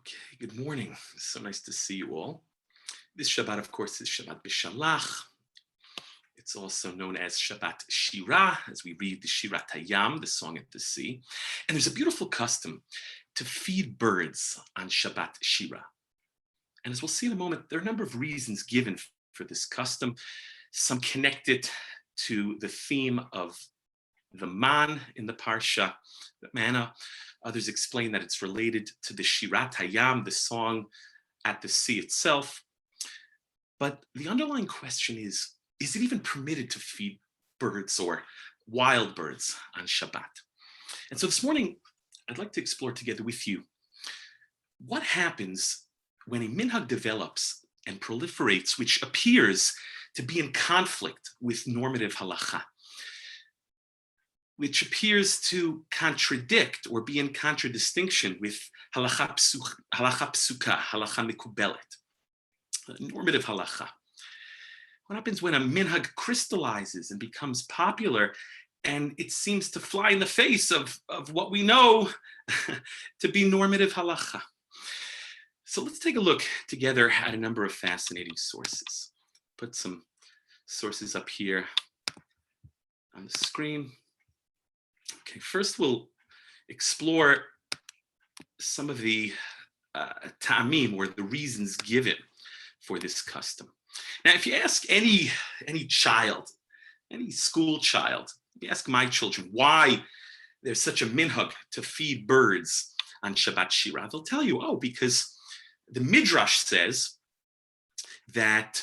Okay, good morning. It's so nice to see you all. This Shabbat, of course, is Shabbat B'Shalach. It's also known as Shabbat Shirah, as we read the Shirat Hayam, the Song at the Sea. And there's a beautiful custom to feed birds on Shabbat Shirah. And as we'll see in a moment, there are a number of reasons given for this custom. Some connect it to the theme of the man in the Parsha, the manna. Others explain that it's related to the Shirat Hayam, the song at the sea itself. But the underlying question is it even permitted to feed birds or wild birds on Shabbat? And so this morning, I'd like to explore together with you what happens when a minhag develops and proliferates, which appears to be in conflict with normative halacha, which appears to contradict or be in contradistinction with halacha psuka, halacha mikubelet, normative halacha. What happens when a minhag crystallizes and becomes popular and it seems to fly in the face of what we know to be normative halacha? So let's take a look together at a number of fascinating sources. Put some sources up here on the screen. Okay, first we'll explore some of the ta'amim, or the reasons given for this custom. Now, if you ask any child, any school child, if you ask my children why there's such a minhag to feed birds on Shabbat Shirah, they'll tell you, oh, because the Midrash says that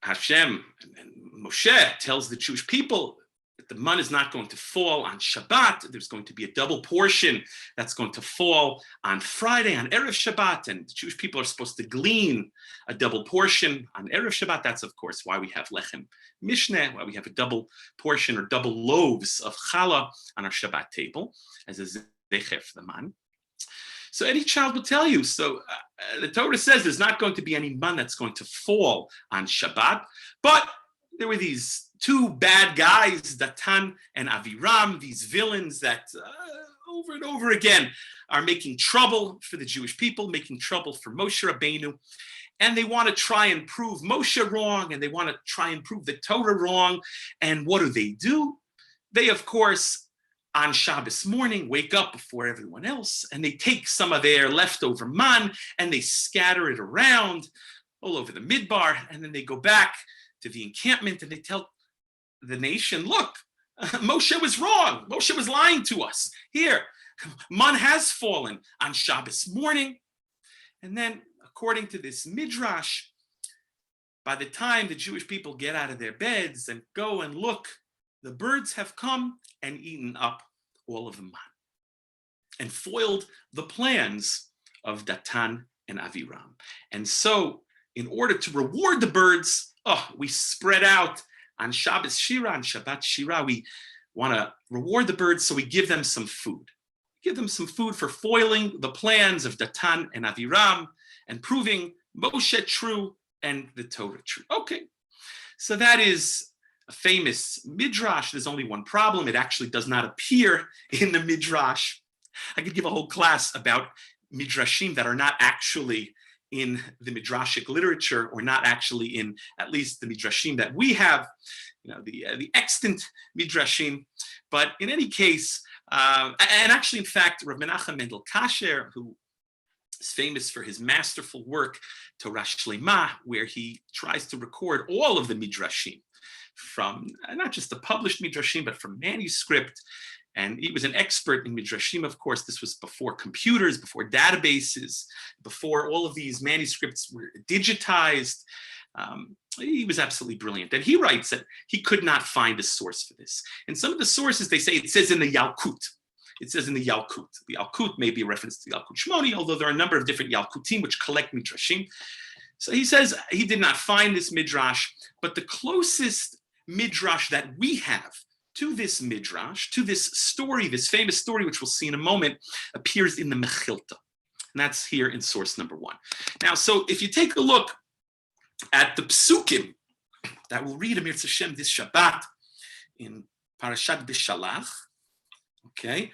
Hashem and Moshe tells the Jewish people that the man is not going to fall on Shabbat. There's going to be a double portion that's going to fall on Friday, on Erev Shabbat, and the Jewish people are supposed to glean a double portion on Erev Shabbat. That's, of course, why we have Lechem Mishneh, why we have a double portion or double loaves of challah on our Shabbat table, as a zecher for the man. So any child will tell you, the Torah says there's not going to be any man that's going to fall on Shabbat, but there were these two bad guys, Datan and Aviram, these villains that over and over again are making trouble for the Jewish people, making trouble for Moshe Rabbeinu, and they want to try and prove Moshe wrong, and they want to try and prove the Torah wrong. And what do? They, of course, on Shabbos morning, wake up before everyone else, and they take some of their leftover man, and they scatter it around all over the midbar, and then they go back to the encampment, and they tell the nation, look, Moshe was wrong. Moshe was lying to us. Here, man has fallen on Shabbos morning. And then, according to this midrash, by the time the Jewish people get out of their beds and go and look, the birds have come and eaten up all of the man and foiled the plans of Datan and Aviram. And so, in order to reward the birds, we spread out on Shabbos Shirah, on Shabbat Shirah. We want to reward the birds, so we give them some food. Give them some food for foiling the plans of Datan and Aviram and proving Moshe true and the Torah true. Okay, so that is a famous midrash. There's only one problem. It actually does not appear in the midrash. I could give a whole class about midrashim that are not actually in the midrashic literature, or not actually in at least the midrashim that we have, the extant midrashim. But in any case, and actually, in fact, Rav Menachem Mendel Kasher, who is famous for his masterful work, Torah Shlema, where he tries to record all of the midrashim from not just the published midrashim, but from manuscript. And he was an expert in midrashim, of course. This was before computers, before databases, before all of these manuscripts were digitized. He was absolutely brilliant. And he writes that he could not find a source for this. And some of the sources, they say it says in the Yalkut. It says in the Yalkut. The Yalkut may be a reference to the Yalkut Shmoni, although there are a number of different Yalkutim which collect midrashim. So he says he did not find this midrash, but the closest midrash that we have to this midrash, to this story, this famous story, which we'll see in a moment, appears in the Mechilta. And that's here in source number 1. Now, so if you take a look at the psukim that we'll read Amir Tzashem this Shabbat in Parashat B'Shalach, okay,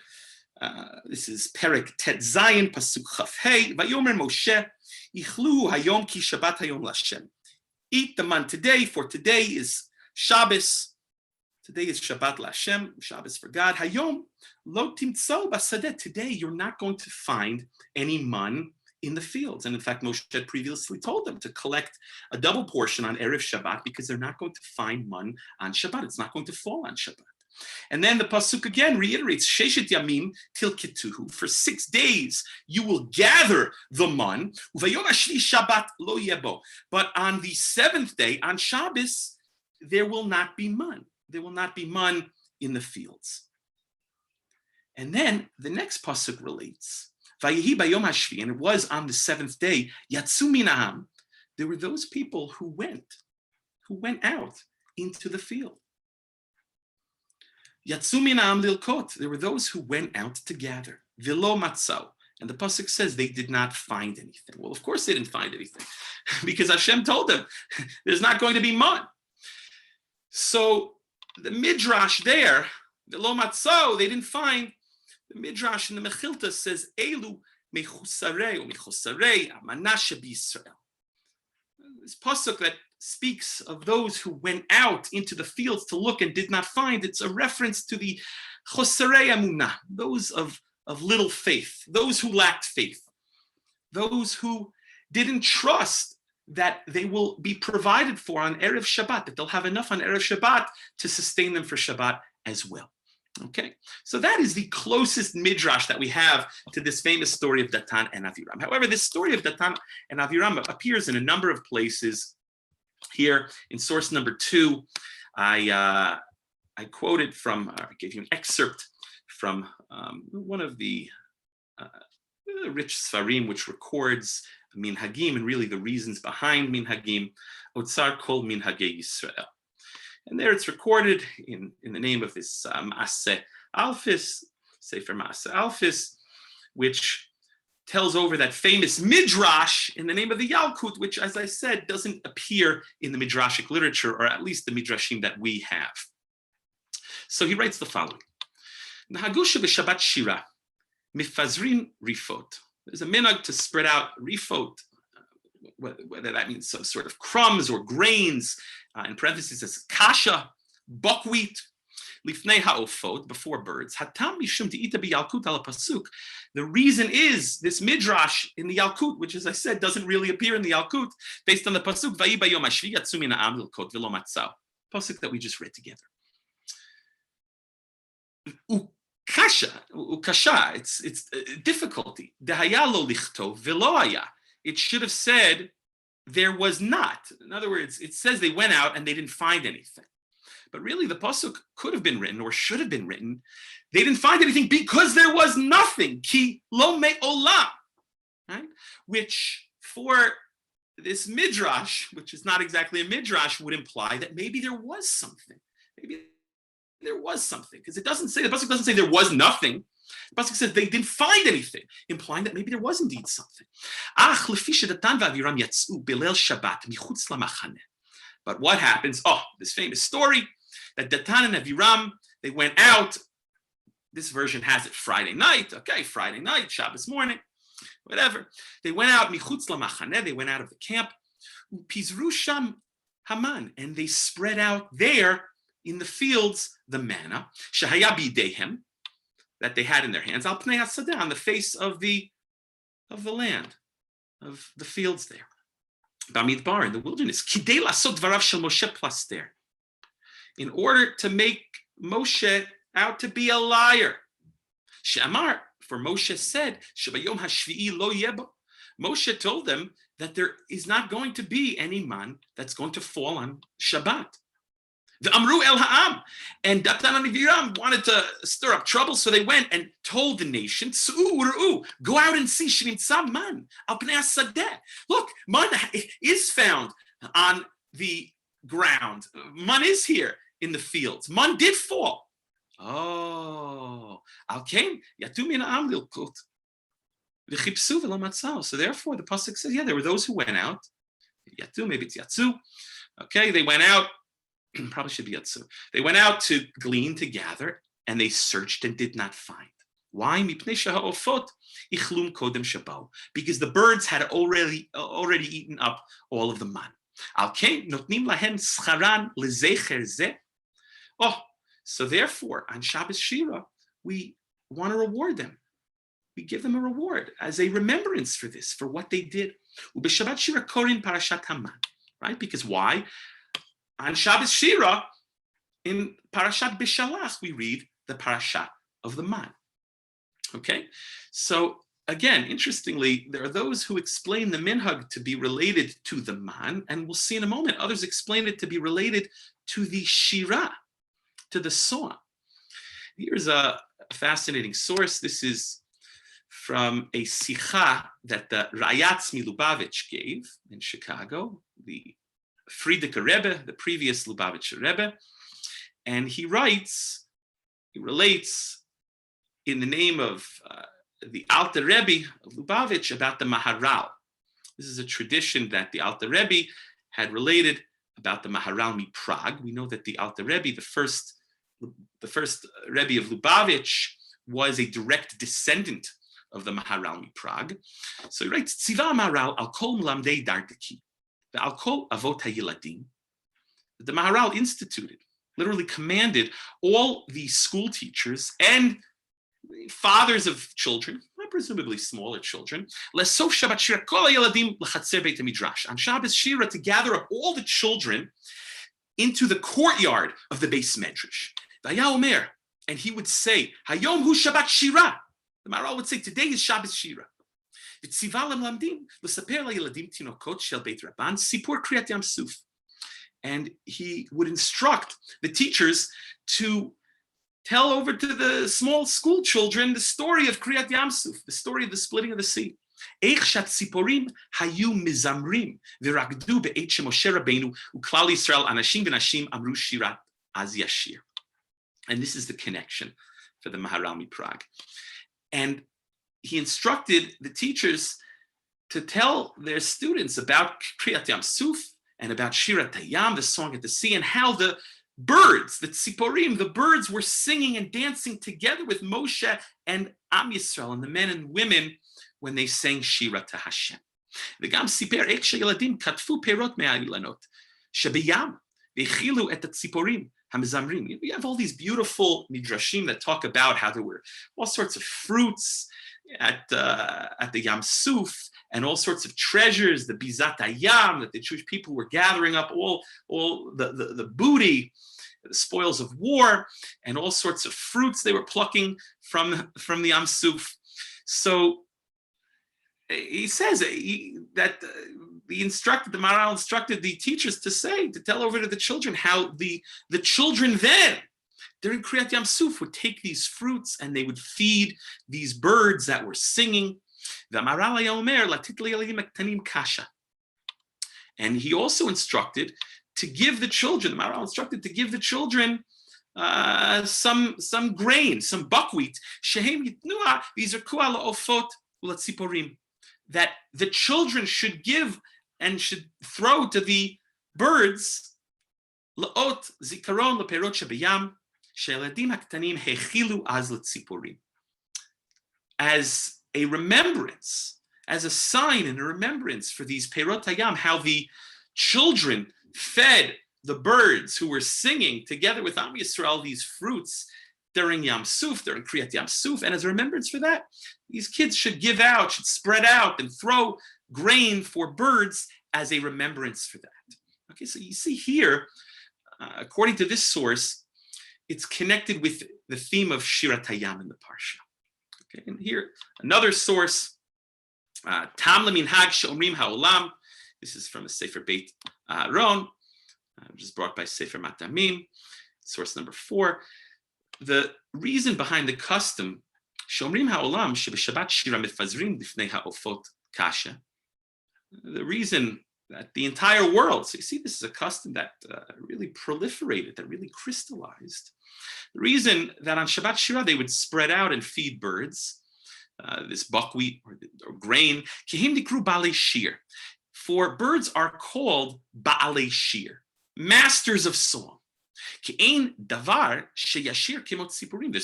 This is Perek Tet Zayin, Pasuk Chaf Hey, Vayomer Moshe, Ichlu Hayom Ki Shabbat Hayom Lashem. Eat the man today, for today is Shabbos. Today is Shabbat Lashem, Shabbos for God. Hayom Lo Timtso Basadeh. Today you're not going to find any man in the fields. And in fact, Moshe had previously told them to collect a double portion on Erev Shabbat because they're not going to find man on Shabbat. It's not going to fall on Shabbat. And then the pasuk again reiterates, Sheshet Yamim Tilketuhu. For 6 days you will gather the man. Uvayom Hashvi Shabbat Lo Yebo. But on the 7th day, on Shabbos, there will not be man. There will not be man in the fields. And then the next pasuk relates, Vayehi Bayom Hashvi, and it was on the 7th day, Yatsu Minaham. There were those people who went out into the field. Yatsu Minaham Lilkot. There were those who went out to gather. Vilo Matzau. And the pasuk says they did not find anything. Well, of course they didn't find anything because Hashem told them there's not going to be man. So the midrash there, Vilo Matzau, they didn't find. The midrash in the Mechilta says, Elu mechusarei or mechusarei amanashe b'Yisrael. This pasuk that speaks of those who went out into the fields to look and did not find, it's a reference to the chosarei amunah, those of little faith, those who lacked faith, those who didn't trust that they will be provided for on Erev Shabbat, that they'll have enough on Erev Shabbat to sustain them for Shabbat as well. Okay, so that is the closest midrash that we have to this famous story of Datan and Aviram. However, this story of Datan and Aviram appears in a number of places. Here in source number 2, I quoted from, I gave you an excerpt from one of the rich Sfarim, which records Minhagim and really the reasons behind Minhagim, Otzar Kol Minhagei Yisrael. And there it's recorded in the name of this Maaseh Alfis, Sefer Maaseh Alfis, which tells over that famous midrash in the name of the Yalkut, which, as I said, doesn't appear in the midrashic literature, or at least the midrashim that we have. So he writes the following: Nahagusha b'Shabbat Shirah, mifazrin rifot. There's a minhag to spread out rifot, whether that means some sort of crumbs or grains. In parentheses, it's kasha, buckwheat, lifnei ha'ofot, before birds. Hatam mishum de'ita b'Yalkut ala pasuk. The reason is this midrash in the Yalkut, which, as I said, doesn't really appear in the Yalkut, based on the pasuk Vayi bayom hashvi yatsu min ha'am lilkot v'lo matzau, pasuk that we just read together. Ukasha, it's difficulty. Dehaya lo lichtov v'lo haya. It should have said there was not. In other words, it says they went out and they didn't find anything. But really, the pasuk could have been written, or should have been written, they didn't find anything because there was nothing. Ki lo me'olam, right? Which for this midrash, which is not exactly a midrash, would imply that maybe there was something. Maybe there was something, because it doesn't say, the pasuk doesn't say there was nothing. The pasuk says they didn't find anything, implying that maybe there was indeed something. But what happens? Oh, this famous story that Datan and Aviram, they went out. This version has it Friday night. Okay, Friday night, Shabbos morning, whatever. They went out, michutz lamachaneh, they went out of the camp. Pizru sham haman, and they spread out there in the fields the manna, shehaya bidehem, that they had in their hands, al pnei hasadeh, on the face of the land, of the fields there. Bamidbar, in the wilderness, kidei lasot dvarav shel Moshe plaster, in order to make Moshe out to be a liar. She'amar, for Moshe said, shebayom hashvi'i lo yebo. Moshe told them that there is not going to be any man that's going to fall on Shabbat. The Amru el Ha'am, and Datan and Aviram wanted to stir up trouble, so they went and told the nation, go out and see, shnimtza man al pnei hasadeh. Look, man is found on the ground. Man is here in the fields. Man did fall. Oh, al kain yatu min ha'am lilkut v'chipsu v'lo matzau. So therefore, the pasuk says, yeah, there were those who went out. Yatu, maybe it's yatsu. Okay, they went out. Probably should be yatsu. They went out to glean, to gather, and they searched and did not find. Why? Because the birds had already eaten up all of the man. Oh, so therefore, on Shabbos Shirah, we want to reward them. We give them a reward as a remembrance for this, for what they did. Shabbat Shirah korin parashat Haman, right? Because why? On Shabbos Shirah, in Parashat Bishalach, we read the parashat of the man. Okay, so again, interestingly, there are those who explain the minhag to be related to the man, and we'll see in a moment, others explain it to be related to the shirah, to the song. Here's a fascinating source. This is from a sikha that the Rayatz Lubavitch gave in Chicago, the Frierdiker Rebbe, the previous Lubavitcher Rebbe, and he relates in the name of the Alter Rebbe of Lubavitch about the Maharal. This is a tradition that the Alter Rebbe had related about the Maharal Prague. We know that the Alter Rebbe, the first Rebbe of Lubavitch, was a direct descendant of the Maharal Prague. So he writes, Tziva Maharal al kol mlamdei dardaki, the al kol avot hayiladim. The Maharal instituted, literally commanded all the school teachers and fathers of children, presumably smaller children, lesof Shabbat Shirah kol hayeladim lechatzer beit midrash, on Shabbos Shirah to gather up all the children into the courtyard of the Beis Medrash. Vaya Omer, and he would say, Hayom hu Shabbat Shirah. The Maharal would say, today is Shabbos Shirah. V'tziva lemlamdim l'saper la'yeladim tinokot shel beit Rabban sipur kriyat Yam Suf. And he would instruct the teachers to tell over to the small school children the story of Kriyat Yam Suf, the story of the splitting of the sea. Eich shat tziporim hayu mizamrim v'rakdu be'et sheMoshe Rabbeinu u'klal Yisrael anashim v'nashim amru shirat az yashir. And this is the connection for the Maharal Prague. And he instructed the teachers to tell their students about Kriyat Yam Suf and about Shirat Hayam, the song at the sea, and how the birds, the tziporim, the birds were singing and dancing together with Moshe and Am Yisrael, and the men and women, when they sang Shira to Hashem. V'gam siper ek sheyeladim katfu perot me'a'ilanot shebiyam v'chilu et tziporim hamizamrim. We have all these beautiful midrashim that talk about how there were all sorts of fruits at the Yam Suf, and all sorts of treasures, the Bizat Hayam, that the Jewish people were gathering up, all the booty, the spoils of war, and all sorts of fruits they were plucking from the Yam Suf. So he says that the Maharal instructed the teachers to tell over to the children how the children then, during Kriyat Yam Suf, would take these fruits and they would feed these birds that were singing. And he also instructed to give the children, the Maharal instructed to give the children some grain, some buckwheat, that the children should give and should throw to the birds la'ot zikaron leperot shebiyam she'eladim haktanim hechilu az letziporim, as a remembrance, as a sign and a remembrance for these perot hayam, how the children fed the birds who were singing together with Am Yisrael these fruits during Yam Suf, during Kriyat Yam Suf, and as a remembrance for that, these kids should give out, should spread out and throw grain for birds as a remembrance for that. Okay, so you see here, according to this source, it's connected with the theme of Shirat Hayam in the Parsha. Okay, and here, another source, Tam Leminhag She'omrim Ha'olam. This is from the Sefer Beit Aaron, which is brought by Sefer Matamim, source number 4. The reason behind the custom, She'omrim Ha'olam She'b'Shabbat Shirah Mefazrim Lifnei Ha'ofot Kasha. The reason that the entire world, so you see this is a custom that really proliferated, that really crystallized. The reason that on Shabbat Shirah they would spread out and feed birds, this buckwheat or grain, Kihim Dikru Baalei Shir. For birds are called Baalei Shir, masters of song. There's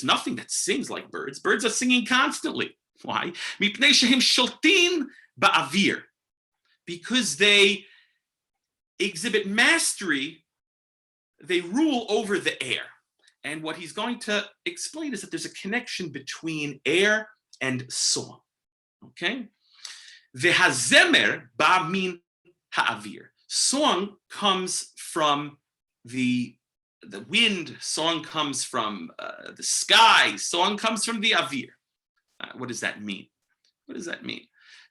nothing that sings like birds. Birds are singing constantly. Why? Because they exhibit mastery, they rule over the air. And what he's going to explain is that there's a connection between air and song. Okay? Vehazemer ba min ha'avir. Song comes from the wind, song comes from the sky, song comes from the avir. What does that mean? What does that mean?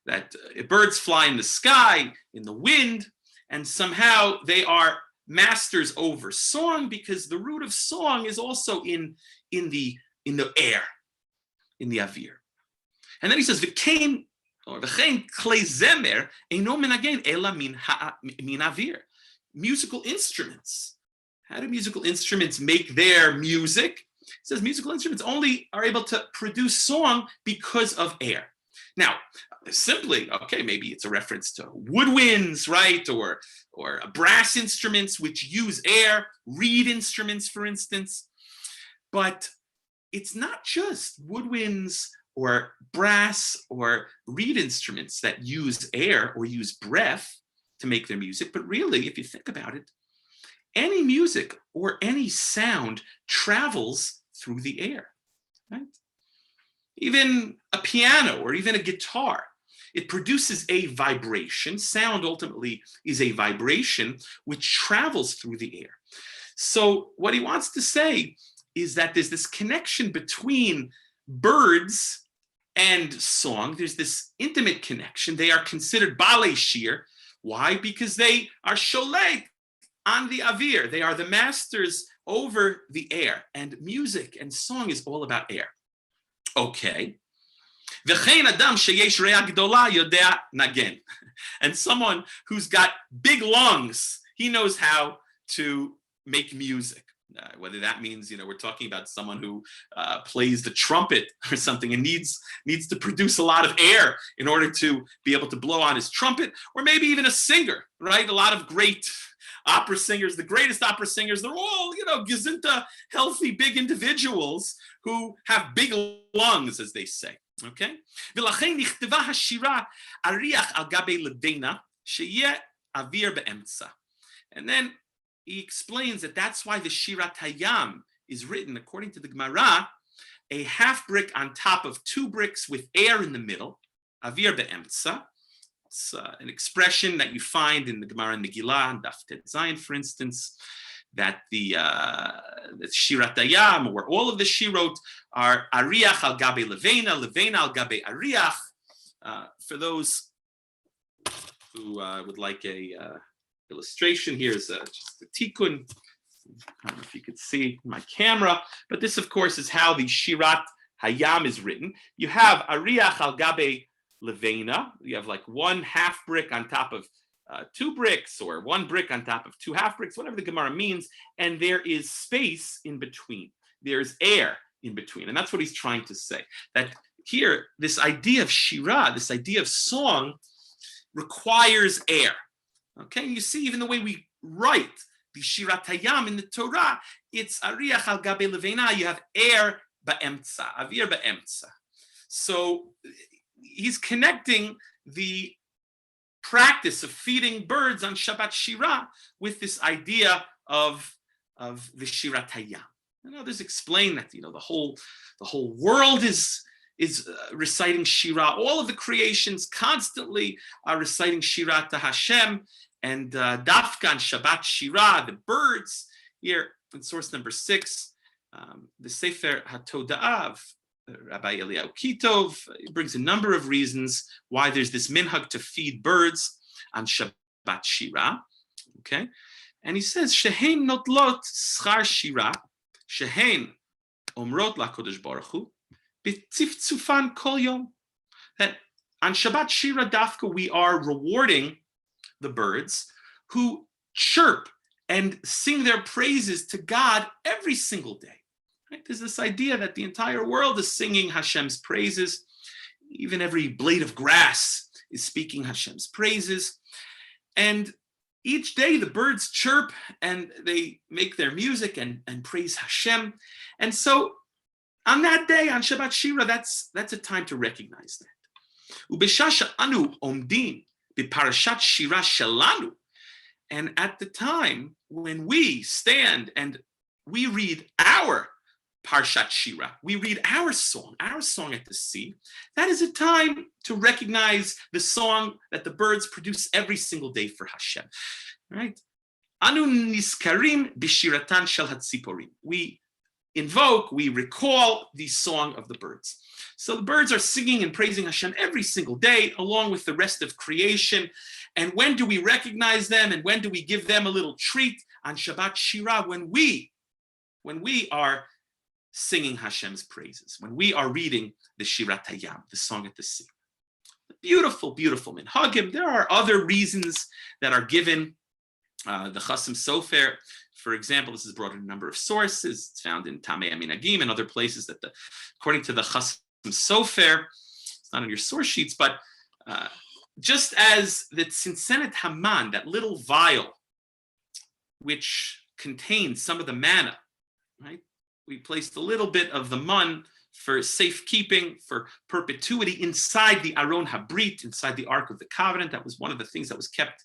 That birds fly in the sky, in the wind, and somehow they are masters over song because the root of song is also in the air, in the avir. And then he says, "V'kein or v'chein klei zemer eino menagen ela min avir." Musical instruments. How do musical instruments make their music? It says musical instruments only are able to produce song because of air. Now, simply, okay, maybe it's a reference to woodwinds, right? Or brass instruments which use air, reed instruments, for instance. But it's not just woodwinds or brass or reed instruments that use air or use breath to make their music, but really, if you think about it, any music or any sound travels through the air, right? Even a piano or even a guitar, it produces a vibration. Sound ultimately is a vibration which travels through the air. So what he wants to say is that there's this connection between birds and song. There's this intimate connection. They are considered balei shir. Why? Because they are sholet on the avir. They are the masters over the air. And music and song is all about air. Okay. And someone who's got big lungs, he knows how to make music. Whether that means, we're talking about someone who plays the trumpet or something and needs to produce a lot of air in order to be able to blow on his trumpet, or maybe even a singer, right? A lot of great opera singers, the greatest opera singers, they're all, gesunta, healthy, big individuals who have big lungs, as they say, okay? And then he explains that that's why the Shirat Hayam is written, according to the Gemara, a half brick on top of two bricks with air in the middle, avir be'emtza. It's an expression that you find in the Gemara and Megillah, and Daf Tet Zayin, for instance, that the Shirat Hayam, where all of the Shirot are Ariach al Gabe Levena, Levena al Gabe Ariach. For those who would like a illustration, here's just a tikkun. I don't know if you could see my camera, but this, of course, is how the Shirat Hayam is written. You have Ariach al Gabe Levena. You have like one half brick on top of two bricks, or one brick on top of two half bricks, whatever the Gemara means, and there is space in between. There's air in between, and that's what he's trying to say. That here, this idea of Shirah, this idea of song, requires air. Okay, you see, even the way we write the Shirat Hayam in the Torah, it's Ariach al Gabe Levena. You have air ba'emtza, avir ba'emtza. So he's connecting the practice of feeding birds on Shabbat Shirah with this idea of the Shirat Hayam. And others explain that the whole world is reciting Shirah. All of the creations constantly are reciting Shirah to Hashem. And Dafka and Shabbat Shirah, the birds, here in source number 6, the Sefer HaToda'ah of Rabbi Eliyahu Kitov brings a number of reasons why there's this minhag to feed birds on Shabbat Shirah. Okay, and he says, Shehein notlot schar Shirah, Shehein omrot laKodesh Baruch Hu, b'tziftzufan kol yom. That on Shabbat Shirah Dafka we are rewarding the birds who chirp and sing their praises to God every single day. Right? There's this idea that the entire world is singing Hashem's praises. Even every blade of grass is speaking Hashem's praises. And each day the birds chirp and they make their music and praise Hashem. And so on that day, on Shabbat Shirah, that's a time to recognize that. Ubeshasha anu omdim biparashat Shirah shelanu. And at the time when we stand and we read our Parshat Shirah, we read our song at the sea, that is a time to recognize the song that the birds produce every single day for Hashem. Right? Anu niskarim b'shiratan shel hatziporim. We invoke, we recall the song of the birds. So the birds are singing and praising Hashem every single day, along with the rest of creation. And when do we recognize them? And when do we give them a little treat? On Shabbat Shirah, when we are singing Hashem's praises, when we are reading the Shirat Hayam, the song at the sea. Beautiful, beautiful minhagim. There are other reasons that are given. The Chasam Sofer, for example, this is brought in a number of sources. It's found in Tamei Minhagim and other places that, according to the Chasam Sofer, it's not on your source sheets, but just as the Tzinsenet Haman, that little vial which contains some of the manna, right? We placed a little bit of the mun for safekeeping, for perpetuity inside the Aron Habrit, inside the Ark of the Covenant. That was one of the things that was kept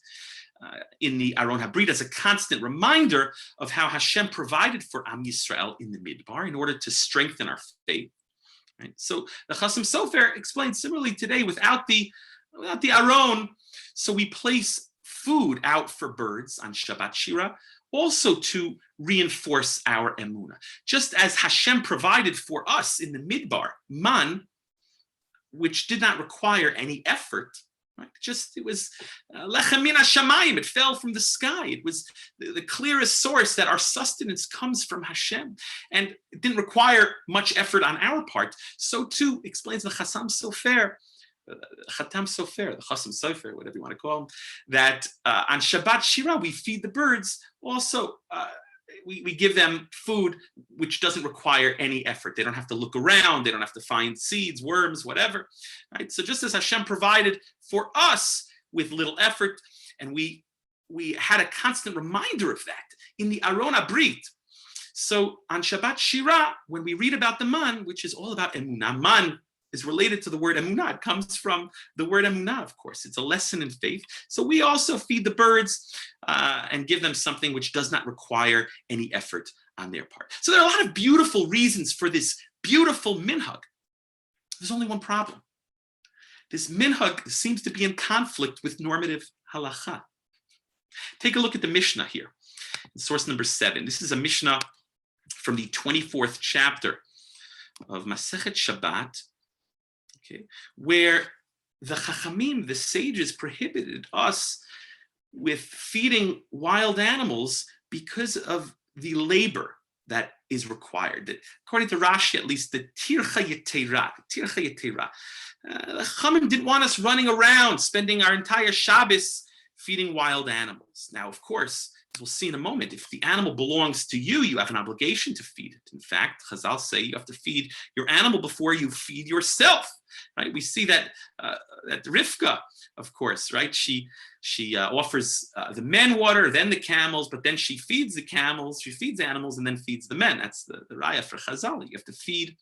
in the Aron Habrit as a constant reminder of how Hashem provided for Am Yisrael in the Midbar in order to strengthen our faith. Right? So the Chasam Sofer explains similarly today, without the Aron, so we place food out for birds on Shabbat Shirah, also to reinforce our emunah. Just as Hashem provided for us in the Midbar, man, which did not require any effort, right? It was lechem min hashamayim, it fell from the sky. It was the clearest source that our sustenance comes from Hashem. And it didn't require much effort on our part. So too, explains the Chasam Sofer, the Chasam Sofer, whatever you want to call him, that on Shabbat Shirah, we feed the birds. Also, we give them food which doesn't require any effort. They don't have to look around. They don't have to find seeds, worms, whatever. Right? So just as Hashem provided for us with little effort, and we had a constant reminder of that in the Aron Habrit. So on Shabbat Shirah, when we read about the man, which is all about emunah, man is related to the word emunah. It comes from the word emunah, of course. It's a lesson in faith. So we also feed the birds and give them something which does not require any effort on their part. So there are a lot of beautiful reasons for this beautiful minhag. There's only one problem. This minhag seems to be in conflict with normative halacha. Take a look at the Mishnah here, in source number 7. This is a Mishnah from the 24th chapter of Masechet Shabbat, okay, where the Chachamim, the sages, prohibited us with feeding wild animals because of the labor that is required. That, according to Rashi, at least, the tircha yetera. The Chachamim didn't want us running around, spending our entire Shabbos feeding wild animals. Now, of course, as we'll see in a moment, if the animal belongs to you, you have an obligation to feed it. In fact, Chazal say you have to feed your animal before you feed yourself. Right? We see that that Rivka, of course, right? She offers the men water, then the camels, but then she feeds the camels, she feeds animals, and then feeds the men. That's the raya for Chazal. You have to feed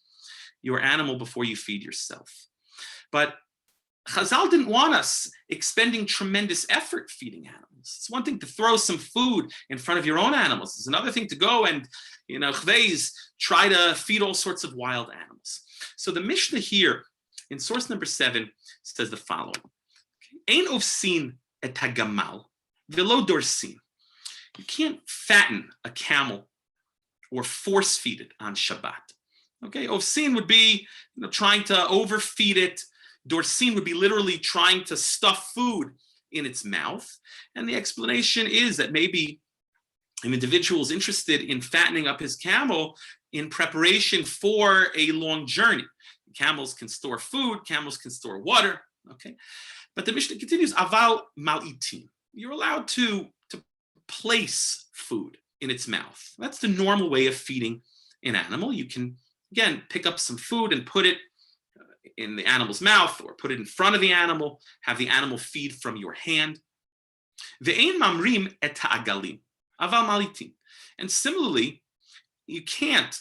your animal before you feed yourself. But Chazal didn't want us expending tremendous effort feeding animals. It's one thing to throw some food in front of your own animals. It's another thing to go and, try to feed all sorts of wild animals. So the Mishnah here, in source number 7, says the following: Ein ofsin et hagamal velo dorsin. You can't fatten a camel or force feed it on Shabbat. Okay, ofsin would be trying to overfeed it. Dorsin would be literally trying to stuff food in its mouth. And the explanation is that maybe an individual is interested in fattening up his camel in preparation for a long journey. Camels can store food, camels can store water, okay? But the Mishnah continues, aval malitim. You're allowed to place food in its mouth. That's the normal way of feeding an animal. You can, again, pick up some food and put it in the animal's mouth or put it in front of the animal, have the animal feed from your hand. Ve'ein mamrim et ha'agalim, aval malitin. And similarly, you can't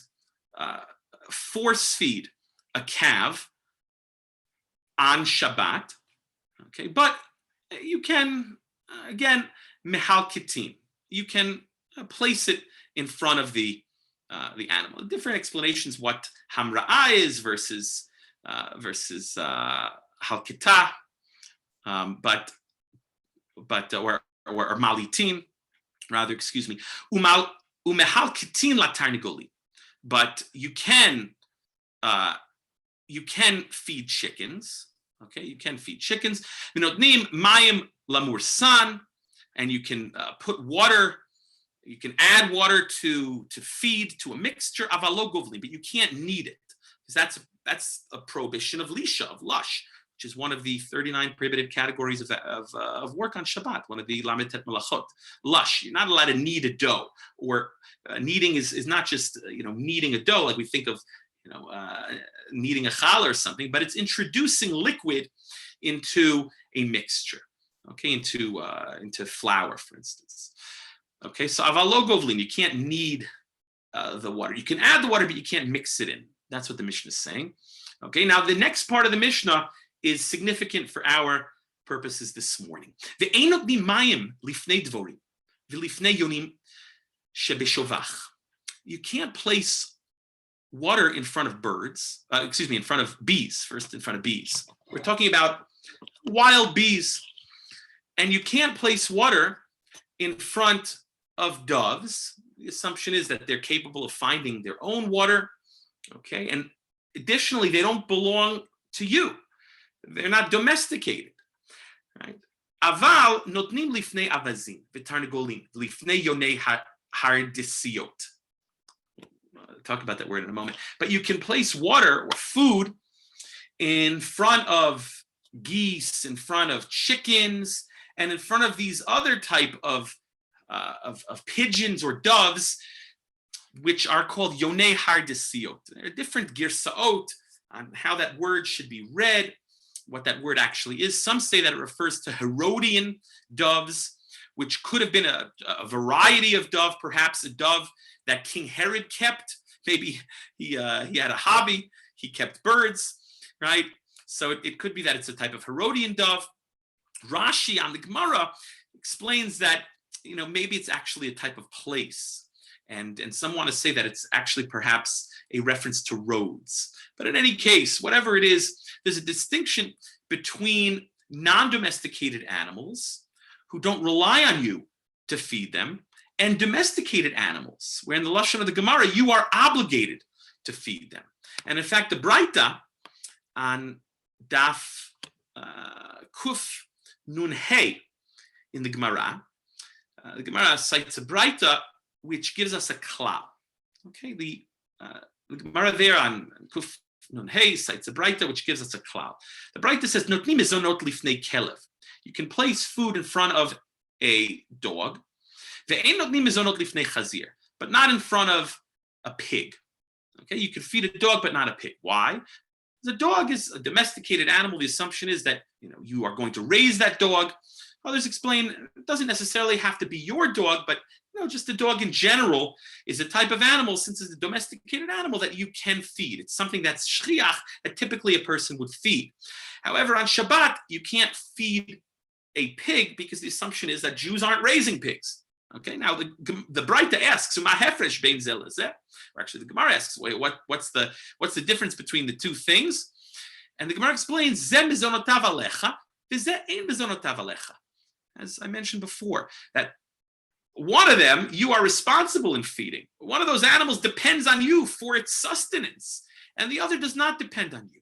force feed a calf on Shabbat, okay? But you can, again, mehal kitin. You can place it in front of the animal. Different explanations what hamra'ah is versus halkita, but or malitin, rather, excuse me. Umehal kitin la tarnigoli. But you can feed chickens. Okay, you can feed chickens. Minotnim mayim lamursan, and you can put water. You can add water to feed to a mixture of alogovlin, but you can't knead it, because that's a prohibition of lisha, of lush, which is one of the 39 prohibited categories of work on Shabbat, one of the lametet malachot. Lush, you're not allowed to knead a dough, or kneading is not just kneading a dough like we think of kneading a challah or something, but it's introducing liquid into a mixture, okay, into flour, for instance. Okay, so avalogovlin, you can't knead the water. You can add the water, but you can't mix it in. That's what the Mishnah is saying. Okay, now the next part of the Mishnah is significant for our purposes this morning. Ve'enot mayim lifnei dvorim v'lifnei yonim shebeshovach. You can't place water in front of birds, in front of bees, first in front of bees. We're talking about wild bees. And you can't place water in front of doves. The assumption is that they're capable of finding their own water, okay? And additionally, they don't belong to you. They're not domesticated, right? Aval notnim lifnei avazim v'tarnegolim lifnei yonei hardisiot. I'll talk about that word in a moment. But you can place water or food in front of geese, in front of chickens, and in front of these other type of pigeons or doves, which are called yonei hardisiot. There are different girsaot on how that word should be read, what that word actually is. Some say that it refers to Herodian doves, which could have been a variety of dove, perhaps a dove that King Herod kept. Maybe he had a hobby, he kept birds, right? So it could be that it's a type of Herodian dove. Rashi on the Gemara explains that maybe it's actually a type of place, and some want to say that it's actually perhaps a reference to roads. But in any case, whatever it is, there's a distinction between non-domesticated animals who don't rely on you to feed them, and domesticated animals, where in the lashon of the Gemara you are obligated to feed them. And in fact, the Braita on Daf Kuf Nun Hey in the Gemara cites a Braita which gives us a klal. Okay, the Gemara there on Kuf Nun Hey cites a Braita which gives us a klal. The Braita says, "Notnim mezonot lifnei kelev." You can place food in front of a dog. Ve'ein notnim mezonot lifnei chazir, but not in front of a pig. Okay, you can feed a dog, but not a pig. Why? The dog is a domesticated animal. The assumption is that you are going to raise that dog. Others explain it doesn't necessarily have to be your dog, but just the dog in general is a type of animal, since it's a domesticated animal, that you can feed. It's something that's shchiach, that typically a person would feed. However, on Shabbat, you can't feed a pig because the assumption is that Jews aren't raising pigs. Okay, now the Braita asks, or actually the Gemara asks, wait, what's the difference between the two things? And the Gemara explains, Zeh mizonotav alecha, v'zeh ein mizonotav alecha. As I mentioned before, that one of them you are responsible in feeding. One of those animals depends on you for its sustenance, and the other does not depend on you.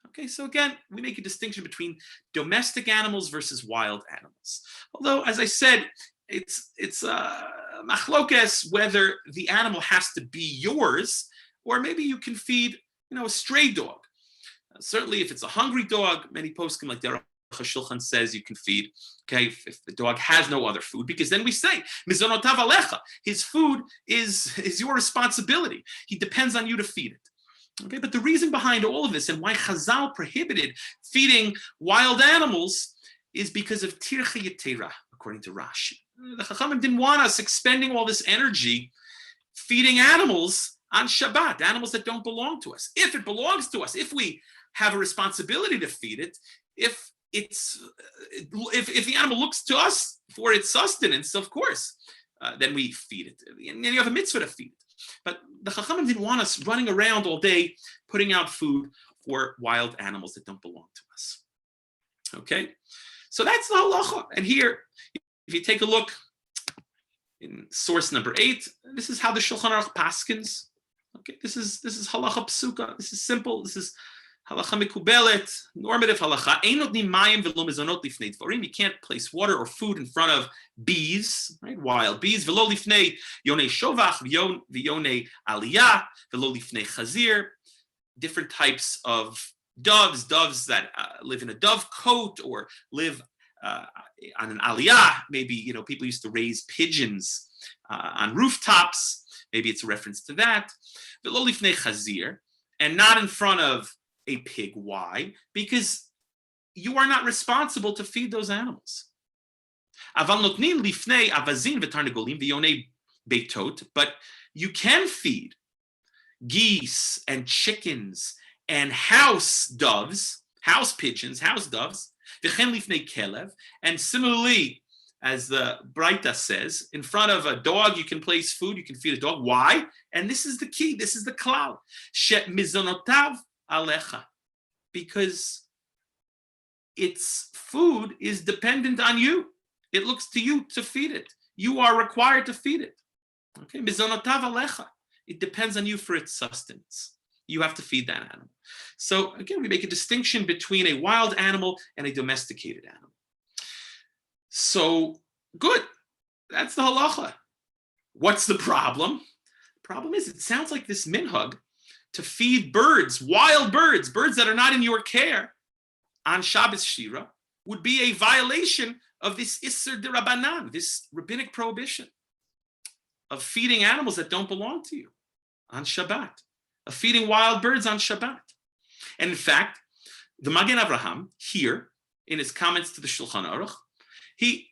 Okay, so again, we make a distinction between domestic animals versus wild animals. Although, as I said, it's machlokes whether the animal has to be yours, or maybe you can feed, a stray dog. Certainly, if it's a hungry dog, many poskim like the Shulchan says you can feed. Okay, if the dog has no other food, because then we say mizonotav alecha, his food is your responsibility. He depends on you to feed it. Okay, but the reason behind all of this and why Chazal prohibited feeding wild animals is because of tircha yetera. according to Rashi. The Chachamim didn't want us expending all this energy feeding animals on Shabbat, animals that don't belong to us. If it belongs to us, if we have a responsibility to feed it, if the animal looks to us for its sustenance, of course, then we feed it. And you have a mitzvah to feed it. But the Chachamim didn't want us running around all day putting out food for wild animals that don't belong to us. Okay? So that's the halacha. And here, if you take a look in source number 8, this is how the Shulchan Aruch paskins. Okay, this is halacha psuka. This is simple. This is halacha mikubelet, normative halacha. Ein notnim mayim v'lo mezonot lifnei dvarim. You can't place water or food in front of bees, right? Wild bees. V'lo lifnei yonei shovach v'yonei aliyah. V'lo lifnei chazir. Different types of doves that live in a dove coat or live on an aliyah. Maybe people used to raise pigeons on rooftops. Maybe it's a reference to that. V'lo lifnei chazir, and not in front of a pig. Why? Because you are not responsible to feed those animals. Aval notnin lifnei avazin v'tarnegolim v'yonei beitot, but you can feed geese and chickens and house doves, house pigeons, house doves, v'chen lifnei kelev, and similarly, as the Braita says, in front of a dog, you can place food, you can feed a dog. Why? And this is the key, this is the klal. She mizonotav alecha. Because its food is dependent on you. It looks to you to feed it. You are required to feed it. Okay, mizonotav alecha. It depends on you for its sustenance. You have to feed that animal. So again, we make a distinction between a wild animal and a domesticated animal. So, good. That's the halacha. What's the problem? The problem is it sounds like this minhag to feed birds, wild birds, birds that are not in your care, on Shabbat Shirah, would be a violation of this Isser de Rabbanan, this rabbinic prohibition of feeding animals that don't belong to you on Shabbat, of feeding wild birds on Shabbat. And in fact, the Magen Avraham here, in his comments to the Shulchan Aruch, he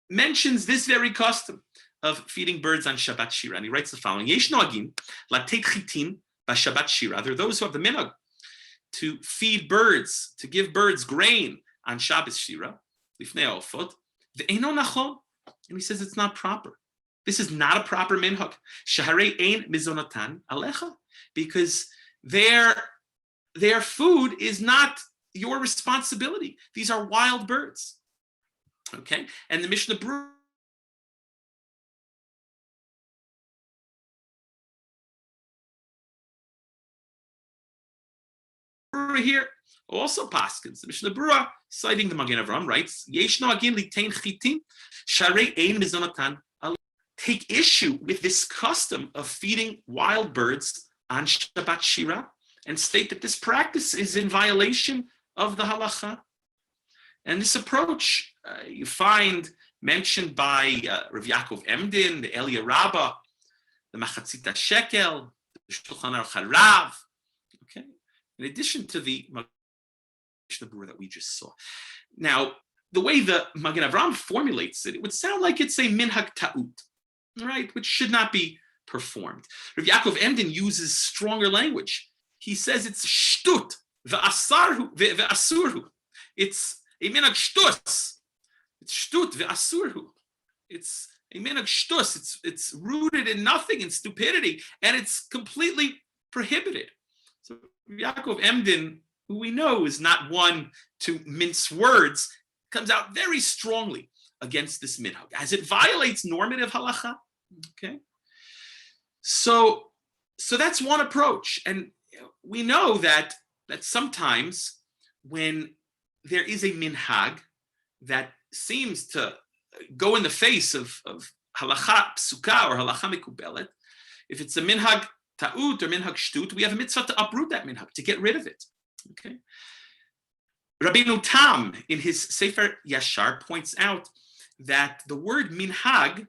mentions this very custom of feeding birds on Shabbat Shirah. And he writes the following: Yesh noagim latet chitin b'Shabbat Shirah. There are those who have the minhag to feed birds, to give birds grain on Shabbat Shirah, lifnei ofot, ve'eino nachon. And he says it's not proper. This is not a proper minhag. Shaharei ein mizonatan alecha, because their food is not your responsibility. These are wild birds. Okay, and the Mishnah Berurah here also paskins. The Mishnah Berurah, citing the Magen Avraham, writes, Yesh noagim litein chitin sharei ein mizonatan. Take issue with this custom of feeding wild birds on Shabbat Shirah and state that this practice is in violation of the halacha. And this approach you find mentioned by Rav Yaakov Emden, the Elia Rabbah, the Machatzit Shekel, the Shulchan Aruch Harav. Okay, in addition to the Mishnah Berurah that we just saw. Now, the way the Magen Avraham formulates it, it would sound like it's a minhag ta'ut, right, which should not be performed. Rav Yaakov Emden uses stronger language. He says it's shtut ve'asurhu. It's a minhag shtus. It's shtut ve'asurhu. It's a minhag shtus. It's rooted in nothing, in stupidity, and it's completely prohibited. So Yaakov Emden, who we know is not one to mince words, comes out very strongly against this minhag, as it violates normative halacha. Okay, so that's one approach, and we know that sometimes when there is a minhag that seems to go in the face of halacha psuka or halacha mikubelet, if it's a minhag ta'ut or minhag shtut, we have a mitzvah to uproot that minhag, to get rid of it. Okay. Rabbeinu Tam, in his Sefer Yashar, points out that the word minhag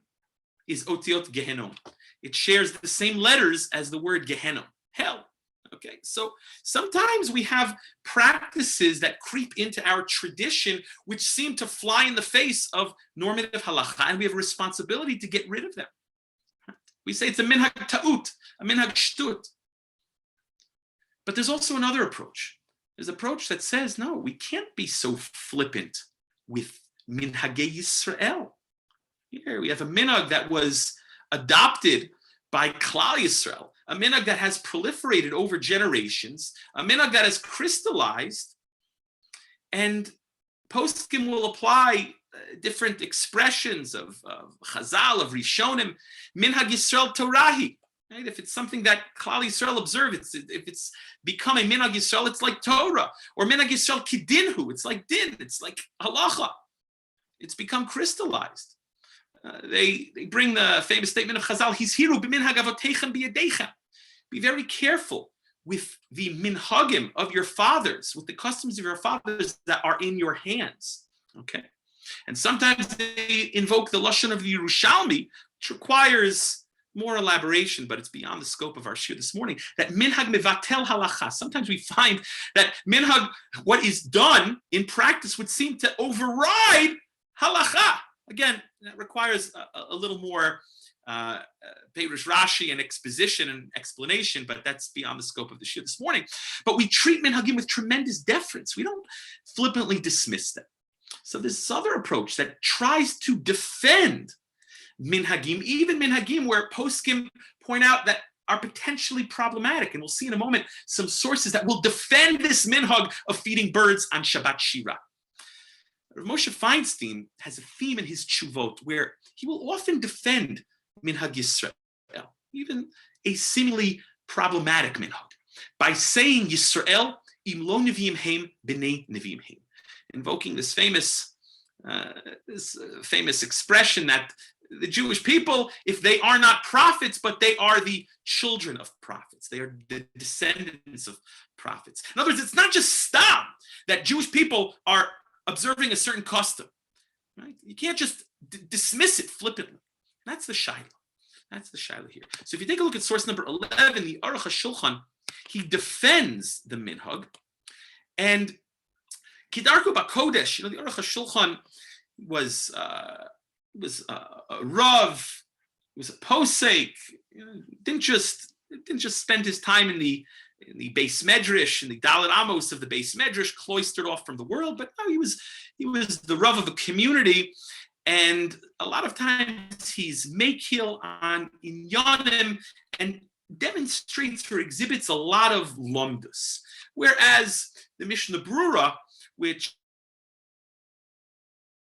is otiot gehenom. It shares the same letters as the word gehenom, hell. Okay, so sometimes we have practices that creep into our tradition which seem to fly in the face of normative halacha, and we have a responsibility to get rid of them. We say it's a minhag ta'ut, a minhag shtut. But there's also another approach. There's an approach that says, no, we can't be so flippant with minhagei Yisrael. Here we have a minhag that was adopted by Klal Yisrael, a minhag that has proliferated over generations, a minhag that has crystallized, and poskim will apply different expressions of Chazal, of Rishonim, minhag Yisrael Torahi. Right? If it's something that Klal Yisrael observe, if it's become a minhag Yisrael, it's like Torah, or minhag Yisrael kidinhu, it's like din, it's like halacha. It's become crystallized. They bring the famous statement of Chazal, Hizhiru b'minhag avoteichem b'yadeichem. Be very careful with the minhagim of your fathers, with the customs of your fathers that are in your hands. Okay, and sometimes they invoke the lashon of the Yerushalmi, which requires more elaboration, but it's beyond the scope of our shir this morning. That minhag mevatel halacha. Sometimes we find that minhag, what is done in practice, would seem to override halacha. Again, that requires a little more Perush Rashi and exposition and explanation, but that's beyond the scope of the shir this morning. But we treat minhagim with tremendous deference. We don't flippantly dismiss them. So this other approach that tries to defend minhagim, even minhagim where poskim point out that are potentially problematic. And we'll see in a moment some sources that will defend this minhag of feeding birds on Shabbat Shirah. Rav Moshe Feinstein has a theme in his tshuvot where he will often defend minhag Yisrael, even a seemingly problematic minhag, by saying Yisrael im lo neviim heim b'nei neviim heim, invoking this famous expression that the Jewish people, if they are not prophets, but they are the children of prophets, they are the descendants of prophets. In other words, it's not just stam that Jewish people are observing a certain custom, right? You can't just dismiss it flippantly. That's the shaila. That's the shaila here. So if you take a look at source number 11, the Aruch HaShulchan, he defends the minhag, and Kidarku Bakodesh, the Aruch HaShulchan was a rav, was a posek, didn't just spend his time in the Beis Medrash, in the Dalet Amos of the Beis Medrash, cloistered off from the world, but no, he was the rav of a community, and a lot of times he's mekil on inyanim and demonstrates or exhibits a lot of lumdus, whereas the Mishnah Brura, which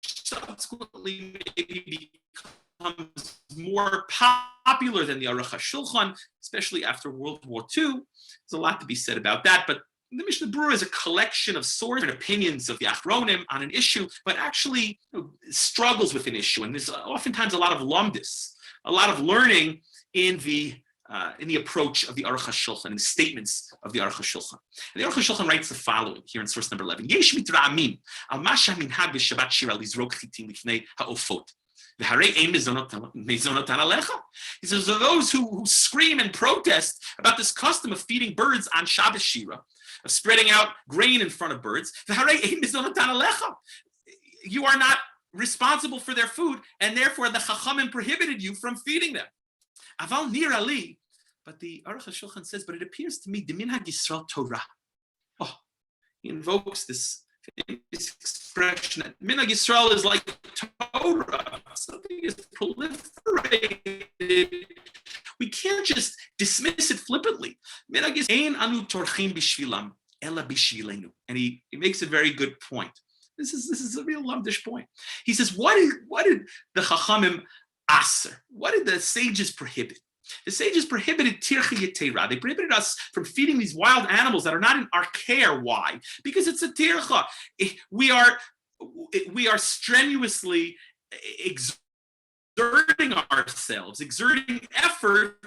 subsequently maybe becomes more popular than the Aruch HaShulchan, especially after World War II. There's a lot to be said about that, but the Mishnah Brura is a collection of sources and opinions of the Achronim on an issue, but actually struggles with an issue, and there's oftentimes a lot of lumdus, a lot of learning in the approach of the Aruch HaShulchan, and the statements of the Aruch HaShulchan. And the Aruch HaShulchan writes the following here in source number 11. Yesh mitra'amim al ma sheminhag b'Shabbat Shirah lizrok chitim lifnei ha'ofot. He says, those who scream and protest about this custom of feeding birds on Shabbat Shirah, of spreading out grain in front of birds, you are not responsible for their food, and therefore the Chachamim prohibited you from feeding them. Aval nir ali, but the Aruch HaShulchan says, but it appears to me, the minhag Yisrael Torah. Oh, he invokes this expression that minhag Yisrael is like Torah. Something is proliferated. We can't just dismiss it flippantly. Minhag Yisrael ein anu torchim b'shvilam ela b'shvilenu, and he makes a very good point. This is a real lumdish point. He says, what did the Chachamim aser? What did the sages prohibit? The sages prohibited tirchi yetera. They prohibited us from feeding these wild animals that are not in our care. Why? Because it's a tircha. We are strenuously exerting ourselves, exerting effort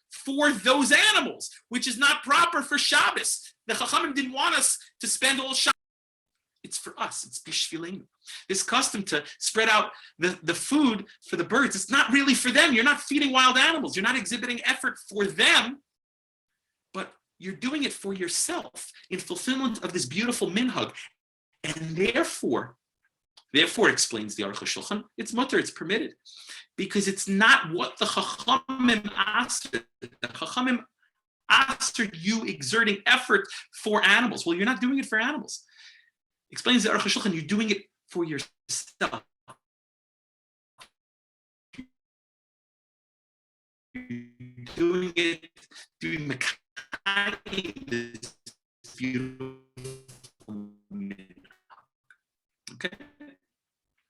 for those animals, which is not proper for Shabbos. The Chachamim didn't want us to spend all Shabbos. It's for us. It's bishvilenu. This custom to spread out the food for the birds, it's not really for them. You're not feeding wild animals. You're not exhibiting effort for them. But you're doing it for yourself in fulfillment of this beautiful minhag. And therefore, explains the Aruch HaShulchan, it's mutter, it's permitted. Because it's not what the Chachamim asked. The Chachamim asked you exerting effort for animals. Well, you're not doing it for animals. Explains the Aruch HaShulchan, you're doing it for yourself. You're doing this beautiful minhag. Okay?